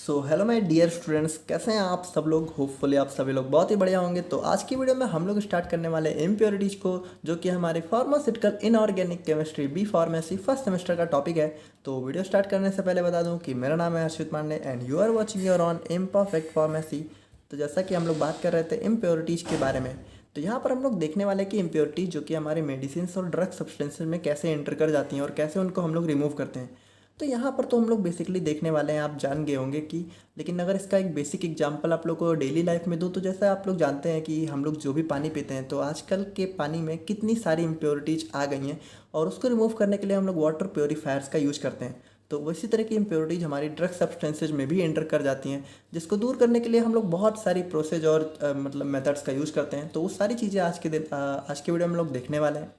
So hello my dear students, कैसे हैं आप सब लोग। होपफुली आप सभी लोग बहुत ही बढ़िया होंगे। तो आज की वीडियो में हम लोग स्टार्ट करने वाले इम्प्योरिटीज़ को, जो कि हमारे pharmaceutical inorganic chemistry B pharmacy first semester का टॉपिक है। तो वीडियो स्टार्ट करने से पहले बता दूं कि मेरा नाम है Harshit Pandey and you are watching your on Imperfect Pharmacy. तो जैसा कि हम लोग बात कर रहे थे इम्प्योरिटीज़ के बारे में, तो यहाँ पर हम लोग देखने वाले कि इम्प्योरिटीज़ जो कि हमारे मेडिसिन और ड्रग सब्सटेंसेज में कैसे एंटर कर जाती हैं और कैसे उनको हम लोग रिमूव करते हैं। तो यहाँ पर तो हम लोग बेसिकली देखने वाले हैं, आप जान गए होंगे कि, लेकिन अगर इसका एक बेसिक एग्जांपल आप लोग को डेली लाइफ में दूँ तो जैसा आप लोग जानते हैं कि हम लोग जो भी पानी पीते हैं तो आजकल के पानी में कितनी सारी इम्प्योरिटीज आ गई हैं और उसको रिमूव करने के लिए हम लोग वाटर प्योरीफायर्स का यूज़ करते हैं। तो उसी तरह की इम्प्योरिटीज हमारी ड्रग सब्सटेंसेज में भी एंटर कर जाती हैं, जिसको दूर करने के लिए हम लोग बहुत सारी प्रोसेस और मतलब मेथड्स का यूज़ करते हैं। तो वो सारी चीज़ें आज के वीडियो में हम लोग देखने वाले हैं।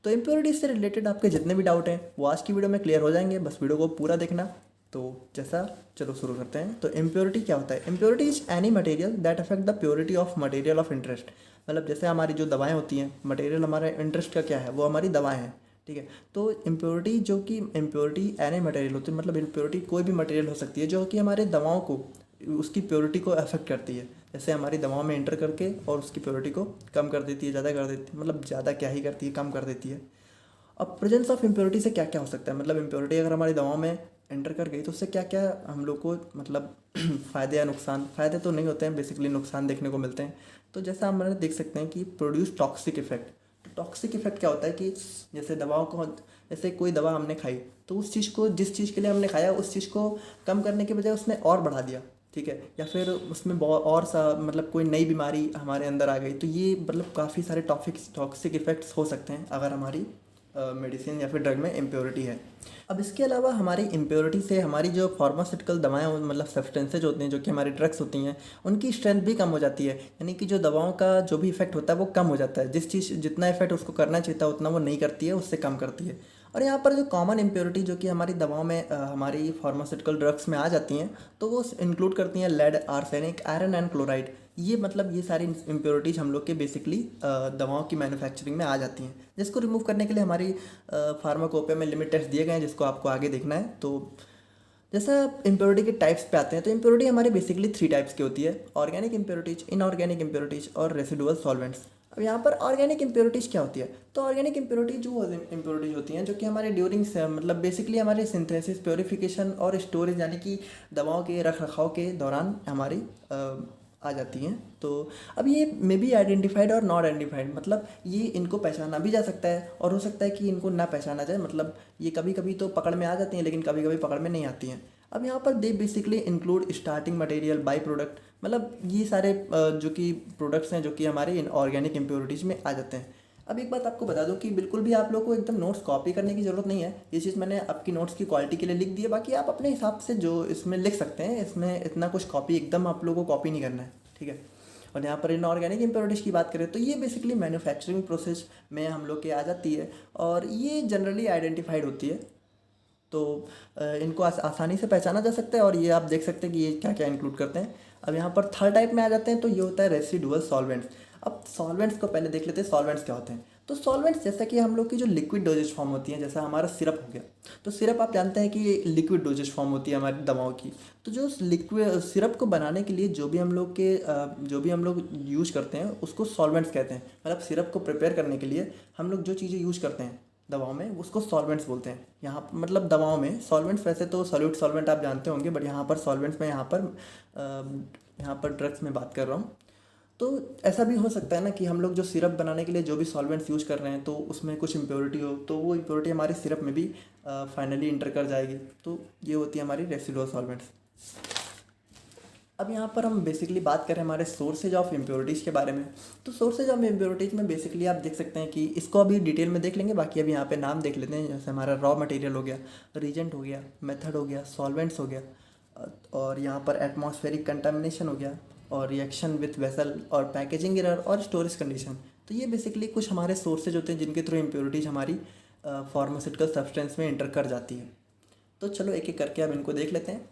तो इम्प्योरिटीज से रिलेटेड आपके जितने भी डाउट हैं वो आज की वीडियो में क्लियर हो जाएंगे, बस वीडियो को पूरा देखना। तो जैसा चलो शुरू करते हैं। तो इम्प्योरिटी क्या होता है? Impurity is any material that affect the purity of material of interest. मतलब जैसे हमारी जो दवाएं होती हैं, मटेरियल हमारा इंटरेस्ट का क्या है, वो हमारी दवाएं हैं, ठीक है। तो इम्प्योरिटी जो कि इम्प्योरिटी एनी मटेरियल होती है, मतलब इम्प्योरिटी कोई भी मटेरियल हो सकती है जो कि हमारे दवाओं को, उसकी प्योरिटी को अफेक्ट करती है। जैसे हमारी दवाओं में एंटर करके और उसकी प्योरिटी को कम कर देती है, ज़्यादा कर देती है, मतलब ज़्यादा क्या ही करती है, कम कर देती है। अब प्रेजेंस ऑफ इम्प्योरिटी से क्या क्या हो सकता है, मतलब इम्प्योरिटी अगर हमारी दवाओं में एंटर कर गई तो उससे क्या क्या हम लोग को मतलब फ़ायदे या नुकसान, फ़ायदे तो नहीं होते हैं, बेसिकली नुकसान देखने को मिलते हैं। तो जैसा हम देख सकते हैं कि प्रोड्यूस टॉक्सिक इफेक्ट। तो टॉक्सिक इफेक्ट क्या होता है कि जैसे दवाओं को, जैसे कोई दवा हमने खाई तो उस चीज़ को, जिस चीज़ के लिए हमने खाया उस चीज़ को कम करने के बजाय उसने और बढ़ा दिया, ठीक है, या फिर उसमें बहुत और सा मतलब कोई नई बीमारी हमारे अंदर आ गई। तो ये मतलब काफ़ी सारे टॉक्सिक इफेक्ट्स हो सकते हैं अगर हमारी मेडिसिन या फिर ड्रग में इम्प्योरिटी है। अब इसके अलावा हमारी इम्प्योरिटी से हमारी जो फार्मास्यूटिकल दवाएं मतलब सब्सटेंसेज होती हैं जो कि हमारी ड्रग्स होती हैं, उनकी स्ट्रेंथ भी कम हो जाती है। यानी कि जो दवाओं का जो भी इफेक्ट होता है वो कम हो जाता है, जितना इफेक्ट उसको करना चाहिए था उतना वो नहीं करती है, उससे कम करती है। और यहाँ पर जो कॉमन इम्प्योरिटी जो कि हमारी दवाओं में हमारी फार्मास्यूटिकल ड्रग्स में आ जाती हैं, तो वो इंक्लूड करती हैं lead, arsenic, iron and chloride. ये मतलब ये सारी इम्प्योरिटीज हम लोग के बेसिकली दवाओं की मैन्युफैक्चरिंग में आ जाती हैं, जिसको रिमूव करने के लिए हमारी फार्माकोपिया में लिमिट टेस्ट दिए गए हैं, जिसको आपको आगे देखना है। तो जैसा इम्प्योरिटी के टाइप्स पे आते हैं, तो इम्प्योरिटी हमारी बेसिकली 3 टाइप्स की होती है: ऑर्गेनिक इम्प्योरिटीज, इनऑर्गेनिक इम्प्योरिटीज और रेसिडुअल सॉल्वेंट्स। अब यहाँ पर ऑर्गेनिक इम्प्योरिटीज क्या होती है? तो ऑर्गेनिक इम्प्योरिटीज वो इम्प्योरिटीज होती हैं जो कि हमारे ड्यूरिंग मतलब बेसिकली हमारे सिंथेसिस, प्योरीफिकेशन और स्टोरेज, यानी कि दवाओं के रख रखाव के दौरान हमारी आ जाती हैं। तो अब ये मे बी आइडेंटिफाइड और नॉट आइडेंटिफाइड, मतलब ये इनको पहचाना भी जा सकता है और हो सकता है कि इनको ना पहचाना जाए। मतलब ये कभी कभी तो पकड़ में आ जाती हैं लेकिन कभी कभी पकड़ में नहीं आती हैं। अब यहाँ पर they basically include starting material, by product, मतलब ये सारे जो कि प्रोडक्ट्स हैं जो कि हमारे इन ऑर्गेनिक इम्प्योरिटीज़ में आ जाते हैं। अब एक बात आपको बता दूं कि बिल्कुल भी आप लोग को एकदम नोट्स कॉपी करने की ज़रूरत नहीं है। ये चीज़ मैंने आपकी नोट्स की क्वालिटी के लिए लिख दी है, बाकी आप अपने हिसाब से जो इसमें लिख सकते हैं, इसमें इतना कुछ कॉपी एकदम आप लोगों को कॉपी नहीं करना है, ठीक है। और यहाँ पर इनऑर्गेनिक इम्प्योरिटीज़ की बात करें तो ये बेसिकली मैन्युफैक्चरिंग प्रोसेस में हम लोग के आ जाती है और ये जनरली आइडेंटिफाइड होती है। तो इनको आसानी से पहचाना जा सकता है और ये आप देख सकते हैं कि ये क्या क्या इंक्लूड करते हैं। अब यहाँ पर थर्ड टाइप में आ जाते हैं, तो ये होता है रेसिडुअल सॉल्वेंट्स। अब सॉल्वेंट्स को पहले देख लेते हैं, सॉल्वेंट्स क्या होते हैं। तो सॉल्वेंट्स जैसा कि हम लोग की जो लिक्विड डोजेज फॉर्म होती हैं, जैसा हमारा सिरप हो गया, तो सिरप आप जानते हैं कि ये लिक्विड डोजेज फॉर्म होती है हमारी दवाओं की। तो जो लिक्विड सिरप को बनाने के लिए जो भी हम लोग यूज करते हैं उसको सॉल्वेंट्स कहते हैं। मतलब सिरप को प्रिपेयर करने के लिए हम लोग जो चीज़ें यूज करते हैं दवाओं में उसको सॉल्वेंट्स बोलते हैं। यहाँ मतलब दवाओं में सॉल्वेंट्स, वैसे तो सॉल्यूट सॉल्वेंट आप जानते होंगे, बट यहाँ पर सॉल्वेंट्स में यहाँ पर ड्रग्स में बात कर रहा हूँ। तो ऐसा भी हो सकता है ना कि हम लोग जो सिरप बनाने के लिए जो भी सॉल्वेंट्स यूज़ कर रहे हैं तो उसमें कुछ इम्प्योरिटी हो, तो वो इम्प्योरिटी हमारे सिरप में भी फाइनली इंटर कर जाएगी। तो ये होती है हमारी रेसिडुअल सॉल्वेंट्स। अब यहाँ पर हम बेसिकली बात करें हमारे सोर्सेज ऑफ इम्प्योरिटीज़ के बारे में। तो सोर्सेज ऑफ इम्प्योरिटीज़ में बेसिकली आप देख सकते हैं कि इसको अभी डिटेल में देख लेंगे, बाकी अभी यहाँ पे नाम देख लेते हैं। जैसे हमारा रॉ मटेरियल हो गया, रीजेंट हो गया, मेथड हो गया, सॉल्वेंट्स हो गया, और यहाँ पर एटमॉस्फेरिक कंटामिनेशन हो गया, और रिएक्शन विथ वेसल, और पैकेजिंग एरर, और स्टोरेज कंडीशन। तो ये बेसिकली कुछ हमारे सोर्सेज होते हैं जिनके थ्रू इम्प्योरिटीज़ हमारी फार्मास्यूटिकल सब्सटेंस में इंटर कर जाती है। तो चलो एक एक करके अब इनको देख लेते हैं।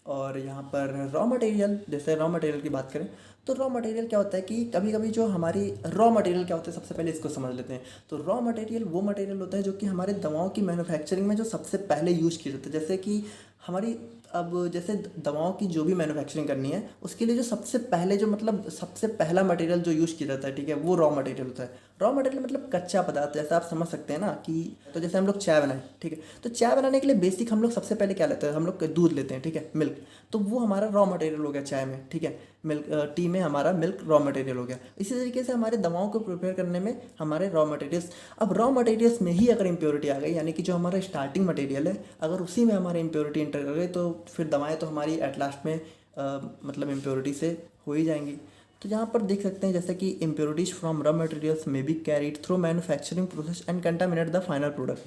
और यहाँ पर रॉ मटेरियल, जैसे रॉ मटेरियल की बात करें तो रॉ मटेरियल क्या होता है कि कभी कभी जो हमारी रॉ मटेरियल क्या होता है, सबसे पहले इसको समझ लेते हैं। तो रॉ मटेरियल वो मटेरियल होता है जो कि हमारे दवाओं की मैन्युफैक्चरिंग में जो सबसे पहले यूज़ किया जाता है। जैसे कि हमारी अब जैसे दवाओं की जो भी मैन्युफैक्चरिंग करनी है उसके लिए जो सबसे पहले जो मतलब सबसे पहला मटेरियल जो यूज़ किया जाता है, ठीक है, वो रॉ मटेरियल होता है। रॉ मटेरियल मतलब कच्चा पदार्थ, जैसा आप समझ सकते हैं ना कि तो जैसे हम लोग चाय बनाए, ठीक है, तो चाय बनाने के लिए बेसिक हम लोग सबसे पहले क्या लेते हैं, हम लोग दूध लेते हैं, ठीक है, मिल्क। तो वो हमारा रॉ मटेरियल हो गया चाय में, ठीक है, मिल्क टी में हमारा मिल्क रॉ मटेरियल हो गया। इसी तरीके से हमारे दवाओं को प्रिपेयर करने में हमारे रॉ मटेरियल्स, अब रॉ मटेरियल्स में ही अगर इम्प्योरिटी आ गई, यानी कि जो हमारा स्टार्टिंग मटेरियल है अगर उसी में हमारी इम्प्योरिटी इंटर कर गई तो फिर दवाएं तो हमारी एट लास्ट में मतलब इम्प्योरिटी से हो ही जाएंगी। तो यहाँ पर देख सकते हैं जैसे कि इम्प्योरिटीज फ्रॉम रॉ मटेरियल्स में be carried through manufacturing process and contaminate the final product.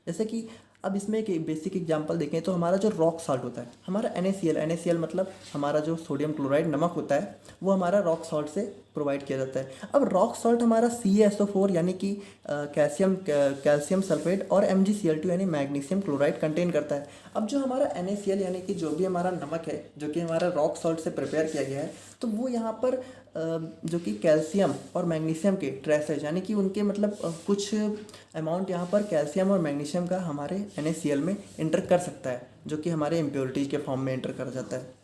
जैसे कि अब इसमें एक बेसिक एग्जांपल देखें तो हमारा जो रॉक सॉल्ट होता है, हमारा NaCl मतलब हमारा जो सोडियम क्लोराइड नमक होता है वो हमारा रॉक सॉल्ट से प्रोवाइड किया जाता है। अब रॉक सॉल्ट हमारा CaSO4 यानी कि कैल्शियम सल्फेट और MgCl2 यानी मैग्नीशियम क्लोराइड कंटेन करता है। अब जो हमारा NaCl यानी कि जो भी हमारा नमक है जो कि हमारा रॉक सॉल्ट से प्रिपेयर किया गया है, तो वो यहाँ पर जो कि कैल्शियम और मैग्नीशियम के ट्रेसेस यानी कि उनके मतलब कुछ अमाउंट यहाँ पर कैल्शियम और मैग्नीशियम का हमारे NaCl में इंटर कर सकता है, जो कि हमारे इम्प्योरिटीज़ के फॉर्म में इंटर कर जाता है।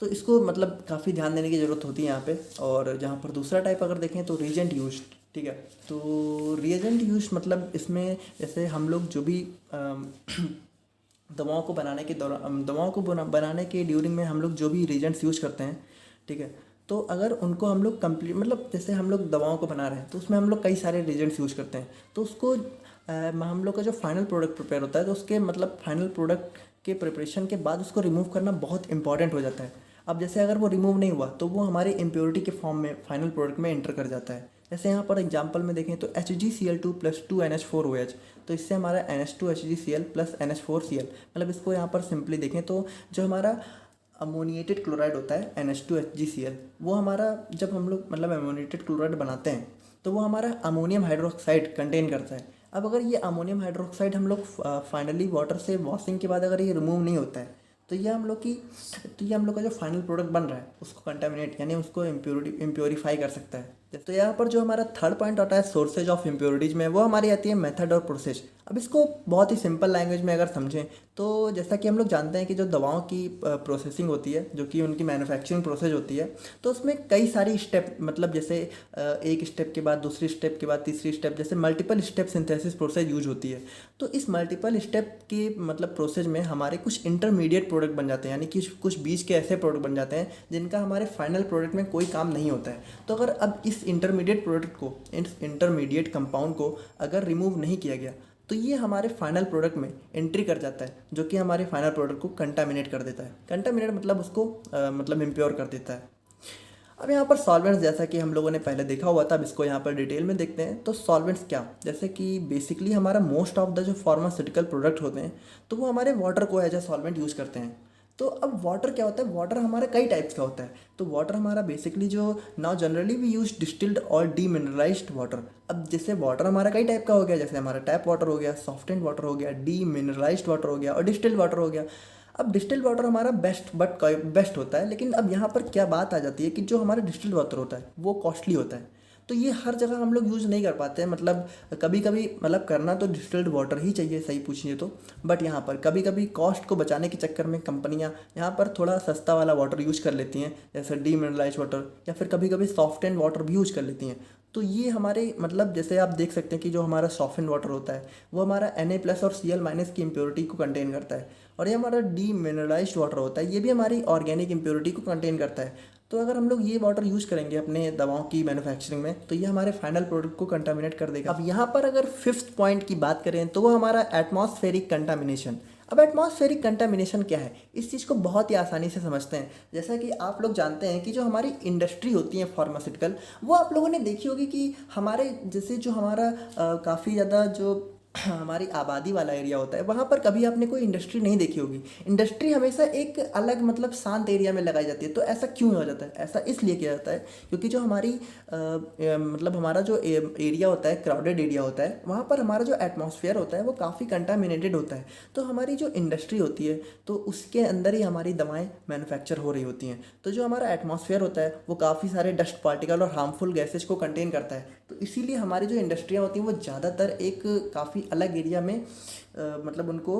तो इसको मतलब काफ़ी ध्यान देने की ज़रूरत होती है यहाँ पे। और जहाँ पर दूसरा टाइप अगर देखें तो रिएजेंट यूज, ठीक है, तो रिएजेंट यूज मतलब इसमें जैसे हम लोग जो भी दवाओं को बनाने के दौरान बनाने के ड्यूरिंग में हम लोग जो भी रिएजेंट्स यूज करते हैं, ठीक है, तो अगर उनको हम लोग कंप्लीट मतलब जैसे हम लोग दवाओं को बना रहे हैं तो उसमें हम लोग कई सारे रिएजेंट्स यूज करते हैं, तो उसको हम लोग का जो फाइनल प्रोडक्ट प्रिपेयर होता है तो उसके मतलब फाइनल प्रोडक्ट के प्रिपरेशन के बाद उसको रिमूव करना बहुत इंपॉर्टेंट हो जाता है। अब जैसे अगर वो रिमूव नहीं हुआ तो वो हमारे इम्प्योरिटी के फॉर्म में फाइनल प्रोडक्ट में एंटर कर जाता है। जैसे यहाँ पर एग्जांपल में देखें तो HgCl2+2NH4OH, तो इससे हमारा NH2HgCl+NH4Cl, मतलब इसको यहाँ पर सिंपली देखें तो जो हमारा अमोनिएटेड क्लोराइड होता है NH2HgCl, वो हमारा जब हम लोग मतलब अमोनिएटेड क्लोराइड बनाते हैं तो वो हमारा अमोनियम हाइड्रोक्साइड कंटेन करता है। अब अगर ये अमोनियम हाइड्रोक्साइड हम लोग फाइनली वाटर से वॉशिंग के बाद अगर ये रिमूव नहीं होता है तो ये हम लोग का जो फाइनल प्रोडक्ट बन रहा है उसको कंटामिनेट यानी उसको इम्प्योरीफाई कर सकता है। तो यहाँ पर जो हमारा थर्ड पॉइंट आता है सोर्सेज ऑफ इम्प्योरिटीज में, वो हमारी आती है मेथड और प्रोसेस। अब इसको बहुत ही सिंपल लैंग्वेज में अगर समझें तो जैसा कि हम लोग जानते हैं कि जो दवाओं की प्रोसेसिंग होती है जो कि उनकी मैन्युफैक्चरिंग प्रोसेस होती है, तो उसमें कई सारी स्टेप मतलब जैसे एक स्टेप के बाद दूसरी स्टेप के बाद तीसरी स्टेप, जैसे multiple step synthesis process use होती है। तो इस मल्टीपल स्टेप की मतलब प्रोसेस में हमारे कुछ इंटरमीडिएट प्रोडक्ट बन जाते हैं, यानी कि कुछ बीच के ऐसे प्रोडक्ट बन जाते हैं जिनका हमारे फाइनल प्रोडक्ट में कोई काम नहीं होता है। तो अगर अब इस इंटरमीडिएट प्रोडक्ट को, इस इंटरमीडिएट कंपाउंड को अगर रिमूव नहीं किया गया तो ये हमारे फाइनल प्रोडक्ट में एंट्री कर जाता है, जो कि हमारे फाइनल प्रोडक्ट को कंटामिनेट कर देता है। कंटामिनेट मतलब उसको मतलब इम्प्योर कर देता है। अब यहाँ पर सॉल्वेंट्स, जैसा कि हम लोगों ने पहले देखा हुआ था, अब इसको यहाँ पर डिटेल में देखते हैं। तो सॉल्वेंट्स क्या, जैसे कि बेसिकली हमारा मोस्ट ऑफ द जो फार्मास्यूटिकल प्रोडक्ट होते हैं तो वो हमारे वाटर को एज ए सॉल्वेंट यूज़ करते हैं। तो अब वाटर क्या होता है, वाटर हमारा कई टाइप्स का होता है। तो वाटर हमारा बेसिकली जो now generally we use distilled और डीमिनरलाइज्ड वाटर। अब जैसे वाटर हमारा कई टाइप का हो गया, जैसे हमारा टैप वाटर हो गया, सॉफ्टेंड वाटर हो गया, डीमिनरलाइज्ड वाटर हो गया और डिस्टिल्ड वाटर हो गया। अब डिस्टिल्ड वाटर हमारा बेस्ट होता है, लेकिन अब यहाँ पर क्या बात आ जाती है कि जो हमारा डिस्टिल्ड वाटर होता है वो कॉस्टली होता है। तो ये हर जगह हम लोग यूज़ नहीं कर पाते हैं, मतलब कभी कभी मतलब करना तो डिस्टिल्ड वाटर ही चाहिए सही पूछिए तो, बट यहाँ पर कभी कभी कॉस्ट को बचाने के चक्कर में कंपनियाँ यहाँ पर थोड़ा सस्ता वाला वाटर यूज़ कर लेती हैं, जैसे डीमिनरलाइज्ड वाटर, या फिर कभी कभी सॉफ्ट एंड वाटर भी यूज़ कर लेती हैं। तो ये हमारे मतलब जैसे आप देख सकते हैं कि जो हमारा सॉफ्ट एंड वाटर होता है वो हमारा Na+ और Cl- की इम्प्योरिटी को कंटेन करता है, और ये हमारा डीमिनरलाइज्ड वाटर होता है ये भी हमारी ऑर्गेनिक इम्प्योरिटी को कंटेन करता है। तो अगर हम लोग ये वाटर यूज़ करेंगे अपने दवाओं की मैन्युफैक्चरिंग में तो ये हमारे फाइनल प्रोडक्ट को कंटामिनेट कर देगा। अब यहाँ पर अगर फिफ्थ पॉइंट की बात करें तो वो हमारा एटमॉस्फेरिक कंटामिनेशन। अब एटमॉस्फेरिक कंटामिनेशन क्या है, इस चीज़ को बहुत ही आसानी से समझते हैं। जैसा कि आप लोग जानते हैं कि जो हमारी इंडस्ट्री होती है फार्मास्यूटिकल, वो आप लोगों ने देखी होगी कि हमारे जैसे जो हमारा काफ़ी ज़्यादा जो हमारी आबादी वाला एरिया होता है वहाँ पर कभी आपने कोई इंडस्ट्री नहीं देखी होगी। इंडस्ट्री हमेशा एक अलग मतलब शांत एरिया में लगाई जाती है। तो ऐसा क्यों हो जाता है, ऐसा इसलिए किया जाता है क्योंकि जो हमारी मतलब हमारा जो एरिया होता है, क्राउडेड एरिया होता है, वहाँ पर हमारा जो एटमॉस्फेयर होता है वो काफ़ी कंटामिनेटेड होता है। तो हमारी जो इंडस्ट्री होती है तो उसके अंदर ही हमारी दवाएँ मैन्युफैक्चर हो रही होती हैं। तो जो हमारा एटमॉस्फेयर होता है वो काफ़ी सारे डस्ट पार्टिकल और हार्मफुल गैसेज को कंटेन करता है। तो इसीलिए हमारी जो इंडस्ट्रियाँ होती हैं वो ज़्यादातर एक काफ़ी अलग एरिया में मतलब उनको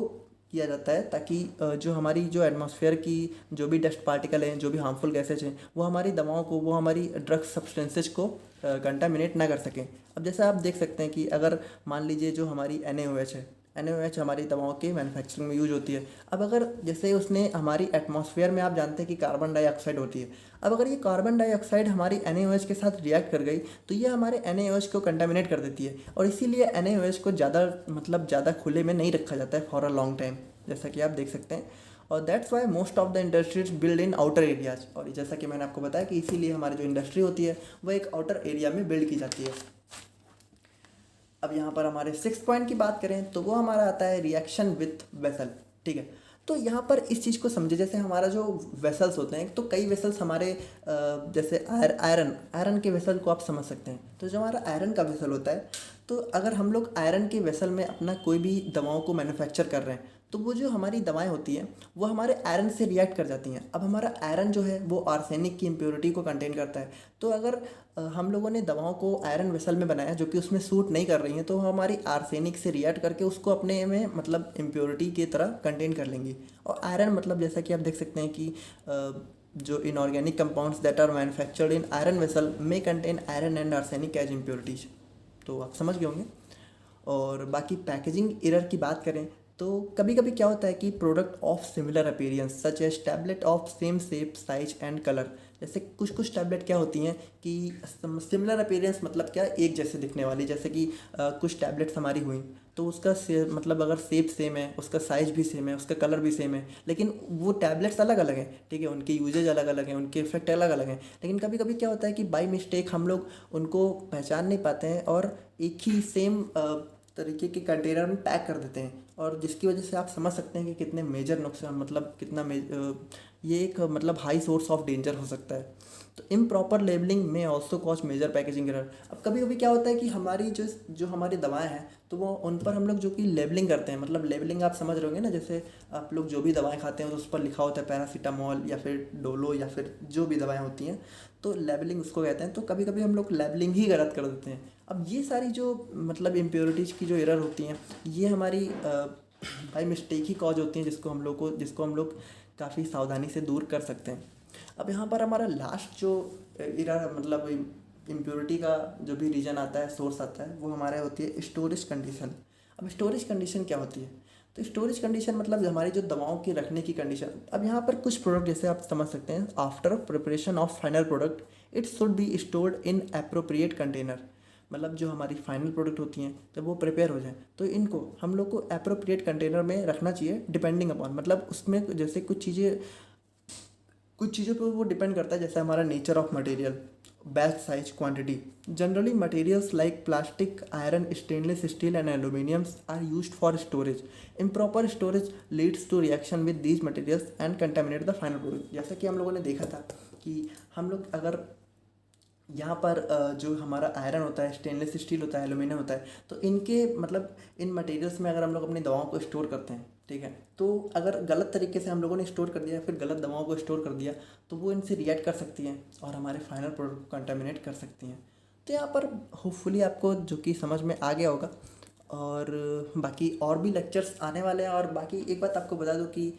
किया जाता है ताकि जो हमारी जो एटमॉस्फेयर की जो भी डस्ट पार्टिकल हैं, जो भी हार्मफुल गैसेज हैं, वो हमारी दवाओं को, वो हमारी ड्रग सब्सटेंसेज को कंटामिनेट ना कर सकें। अब जैसा आप देख सकते हैं कि अगर मान लीजिए जो हमारी NaOH है, NaOH हमारी दवाओं के मैन्युफैक्चरिंग में यूज होती है। अब अगर जैसे उसने हमारी एटमॉस्फेयर में, आप जानते हैं कि कार्बन डाइऑक्साइड होती है, अब अगर ये कार्बन डाइऑक्साइड हमारी NaOH के साथ रिएक्ट कर गई तो ये हमारे NaOH को कंटामिनेट कर देती है, और इसीलिए NaOH को ज़्यादा खुले में नहीं रखा जाता है फॉर अ लॉन्ग टाइम, जैसा कि आप देख सकते हैं। और that's why most of the industries build in outer areas, और जैसा कि मैंने आपको बताया कि इसीलिए हमारी जो इंडस्ट्री होती है वो एक आउटर एरिया में बिल्ड की जाती है। अब यहाँ पर हमारे 6 पॉइंट की बात करें तो वो हमारा आता है रिएक्शन विथ वेसल। ठीक है, तो यहाँ पर इस चीज़ को समझे, जैसे हमारा जो वेसल्स होते हैं, तो कई वेसल्स हमारे जैसे आयरन के वेसल को आप समझ सकते हैं। तो जो हमारा आयरन का वेसल होता है, तो अगर हम लोग आयरन के वेसल में अपना कोई भी दवाओं को मैन्युफैक्चर कर रहे हैं, तो वो जो हमारी दवाएं होती हैं वो हमारे आयरन से रिएक्ट कर जाती हैं। अब हमारा आयरन जो है वो आर्सेनिक की इम्प्योरिटी को कंटेन करता है, तो अगर हम लोगों ने दवाओं को आयरन वेसल में बनाया जो कि उसमें सूट नहीं कर रही हैं, तो हमारी आर्सेनिक से रिएक्ट करके उसको अपने में मतलब इम्प्योरिटी की तरह कंटेन कर लेंगी। और आयरन मतलब जैसा कि आप देख सकते हैं कि जो inorganic compounds that are manufactured in iron vessel में contain iron and arsenic as impurities, तो आप समझ गए होंगे। और बाकी पैकेजिंग एरर की बात करें तो कभी कभी क्या होता है कि product of similar appearance such as tablet of same shape, size and colour, जैसे कुछ टैबलेट क्या होती हैं कि सिमिलर अपीयरेंस मतलब क्या, एक जैसे दिखने वाली, जैसे कि कुछ टैबलेट्स हमारी हुई तो उसका मतलब अगर शेप सेम है, उसका साइज भी सेम है, उसका कलर भी सेम है, लेकिन वो टैबलेट्स अलग अलग हैं। ठीक है, उनके यूजेज अलग अलग हैं, उनके इफेक्ट अलग अलग हैं, लेकिन कभी कभी क्या होता है कि बाई मिस्टेक हम लोग उनको पहचान नहीं पाते हैं और एक ही सेम तरीके के कंटेनर में पैक कर देते हैं, और जिसकी वजह से आप समझ सकते हैं कि कितने मेजर नुकसान, मतलब ये एक मतलब हाई सोर्स ऑफ डेंजर हो सकता है। तो इम्प्रॉपर लेबलिंग में also cause major packaging error. अब कभी कभी क्या होता है कि हमारी जो हमारी दवाएं हैं, तो वो उन पर हम लोग जो कि लेबलिंग करते हैं, मतलब लेबलिंग आप समझ रहे होंगे ना, जैसे आप लोग जो भी दवाएं खाते हैं तो उस पर लिखा होता है पैरासीटामोल या फिर डोलो या फिर जो भी दवाएं होती हैं, तो लेबलिंग उसको कहते हैं। तो कभी कभी हम लोग लेबलिंग ही गलत कर देते हैं। अब ये सारी जो मतलब इम्प्योरिटीज़ की जो एरर होती हैं, ये हमारी बाई मिस्टेक ही कॉज होती हैं, जिसको हम लोग काफ़ी सावधानी से दूर कर सकते हैं। अब यहाँ पर हमारा लास्ट जो एरर मतलब इम्प्योरिटी का जो भी रीजन आता है, सोर्स आता है, वो हमारे होती है स्टोरेज कंडीशन। अब स्टोरेज कंडीशन क्या होती है? तो स्टोरेज कंडीशन मतलब हमारी जो दवाओं की रखने की कंडीशन। अब यहाँ पर कुछ प्रोडक्ट जैसे आप समझ सकते हैं, after preparation of final product it should be stored in appropriate container, मतलब जो हमारी फाइनल प्रोडक्ट होती हैं जब वो प्रिपेयर हो जाए तो इनको हम लोग को एप्रोप्रिएट कंटेनर में रखना चाहिए, डिपेंडिंग अपॉन, मतलब उसमें जैसे कुछ चीज़ों पर वो डिपेंड करता है, जैसे हमारा nature of material, batch size, quantity. Generally materials like plastic, iron, stainless steel and aluminiums are used for storage. Improper storage leads to reaction with these materials and contaminate the final product. जैसा कि हम लोगों ने देखा था कि हम लोग अगर यहाँ पर जो हमारा आयरन होता है, स्टेनलेस स्टील होता है, एल्यूमिनियम होता है, तो इनके मतलब इन मटेरियल्स में अगर हम लोग अपनी दवाओं को स्टोर करते हैं, ठीक है, तो अगर गलत तरीके से हम लोगों ने स्टोर कर दिया, फिर गलत दवाओं को स्टोर कर दिया, तो वो इनसे रिएक्ट कर सकती हैं और हमारे फाइनल प्रोडक्ट को कंटामिनेट कर सकती हैं। तो यहाँ पर होपफुली आपको जो कि समझ में आ गया होगा। और बाकी और भी लेक्चर्स आने वाले हैं। और बाकी एक बात आपको बता दूँ कि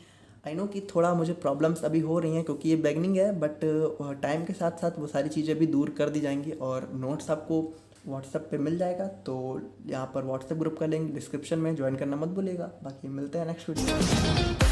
आई नो कि थोड़ा मुझे प्रॉब्लम्स अभी हो रही हैं क्योंकि ये बिगनिंग है, बट टाइम के साथ साथ वो सारी चीज़ें भी दूर कर दी जाएंगी और नोट्स आपको व्हाट्सएप पे मिल जाएगा। तो यहाँ पर व्हाट्सएप ग्रुप का लिंक डिस्क्रिप्शन में ज्वाइन करना मत भूलिएगा। बाकी मिलते हैं नेक्स्ट वीडियो में।